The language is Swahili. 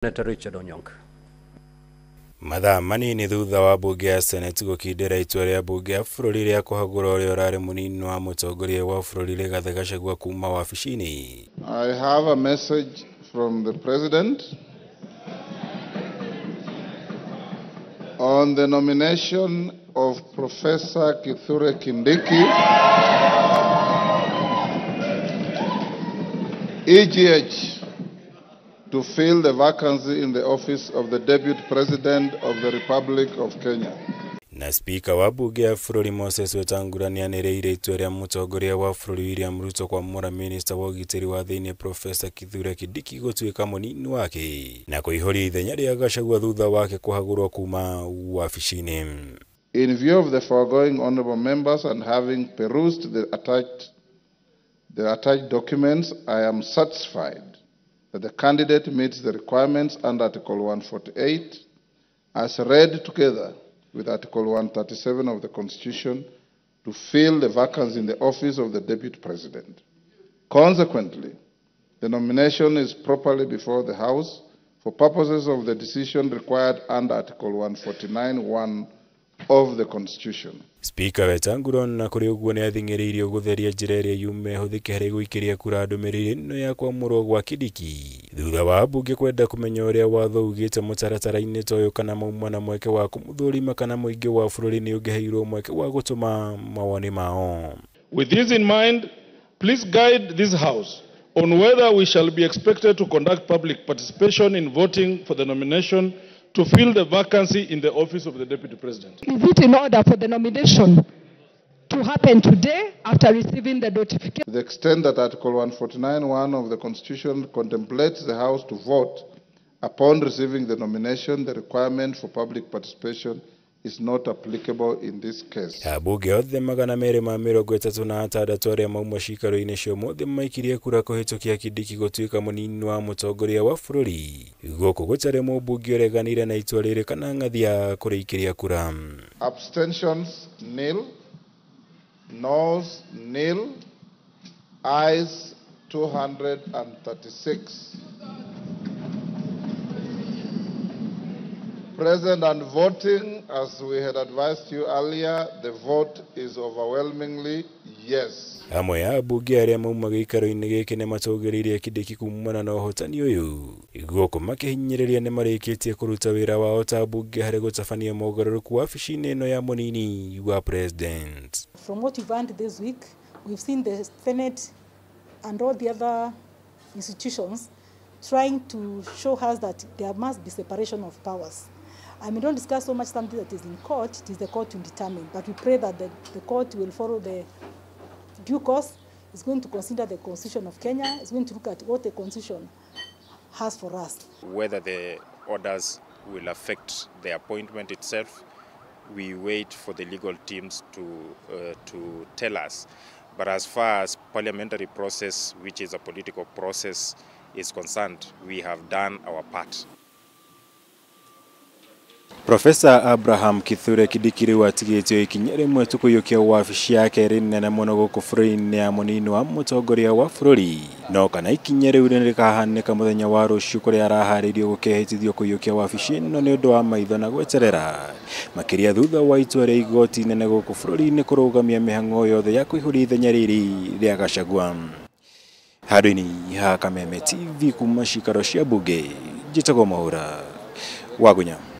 Senator Richard Onyonka. Mathaa manini thutha wa mbunge ya Senate gukindira itua ria mbunge ya bururi ria kuhagura uria urari munini wa mutongoria wa bururi Rigathi Gachagua kuuma WABICI-INI. I have a message from the President on the nomination of Professor KITHURE Kindiki, EGH, to fill the vacancy in the office of the Deputy President of the Republic of Kenya. Na speaker wa bunge ya bururi Moses Wetangula nianireire itua ria mutongoria wa bururi William RUTO kwamura minister wa ugitiri wa thiini Professor KITHURE Kindiki gutuika munini wake na kuihoria ithenya ria Gachagua thutha wake kuhagurwo kuma WABICI-INI. In view of the foregoing, honorable members, and having perused the attached documents, I am satisfied that the candidate meets the requirements under Article 148 as read together with Article 137 of the Constitution to fill the vacancy in the office of the Deputy President. Consequently, the nomination is properly before the House for purposes of the decision required under Article 149(1) of the Constitution. Speaker Wetangula na kuri uguo ni athing'iriirie gutheria njira iria yume huthike hari guikiria kura ndumiriri no ya kwamurwo gwa Kindiki thutha wa mbunge kwenda kumenya uria watho ugite mutaratara-ini toyo kana maumana mweke wa kumuthurima kana muingi wa bururi ni ungeheirwo mweke wa gutuma mawoni mao. With this in mind, please guide this House on whether we shall be expected to conduct public participation in voting for the nomination to fill the vacancy in the office of the Deputy President. Is it in order for the nomination to happen today after receiving the notification? To the extent that Article 149(1) of the Constitution contemplates the House to vote upon receiving the nomination, the requirement for public participation is not applicable in this case. Ambunge othe 236 aria mauma cikaro-ini cio mothe maikirie kura kuhitukia Kindiki gutuika munini wa mutongoria wa bururi. Guku gutari mumbunge ureganire na itua riri kana ngathia kuriikiria kura. Abstentions nil, noes nil, ayes 236. Present and voting, as we had advised you earlier, the vote is overwhelmingly yes. Amwe ya ambunge aria mauma giikaro-ini giki ni matugiririe Kindiki kumana na uhotani uyu. Guku makihinyiriria ni marikitie kuruta wira wao ta ambunge hari gutabania mogaruruku WABICI-INI ino ya munini wa president. From what we've learned this week, we've seen the Senate and all the other institutions trying to show us that there must be separation of powers. I mean, don't discuss so much something that is in court, it is the court to determine. But we pray that the court will follow the due course, is going to consider the Constitution of Kenya, is going to look at what the Constitution has for us. Whether the orders will affect the appointment itself, we wait for the legal teams to tell us. But as far as parliamentary process, which is a political process, is concerned, we have done our part. Professor Abraham KITHURE Kindiki watigitio ikinya rimwe tukuyukia wabici yake rinene muno guku bururi-ini ya munini wa mutongoria wa bururi no kana ikinya riu rikahanika muthenya wa ruciu kuria araharirio gukehitithio kuyukia wabici ino ni undu wa maitho na gweterera makiria thutha wa itua ria igoti nene guku bururi-ini kurugamia mihang'o yothe ya kuihuria ithenya riri ria Gachagua. Handũ-inĩ ha Kameme TV kuma cikaro cia mbunge njĩtagwo Mahũra Wagunya.